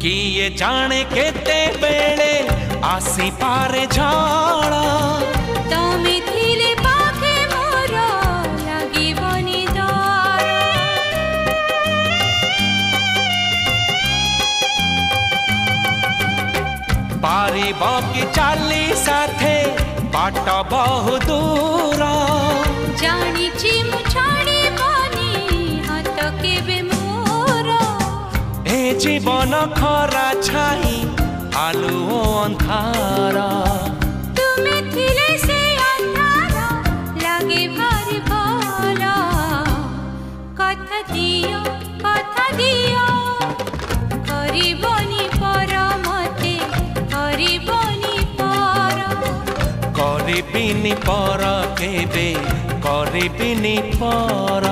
किए जाने केते बेले आसी पारे झाड़ा तमे थिले पाखे मोर लागिबनी डर पारिब कि चाली साथे बाट बहु दूर जानिछि मु छाड़िबनी हाथ केबे मोर ए जीवन खरा छाई आलु अंधार तुमे थिले से अंधार लागे भारी भल कथा दियो करिबनी पर मते करिबनी पर करिबिनी पर केबे करिबिनी पर।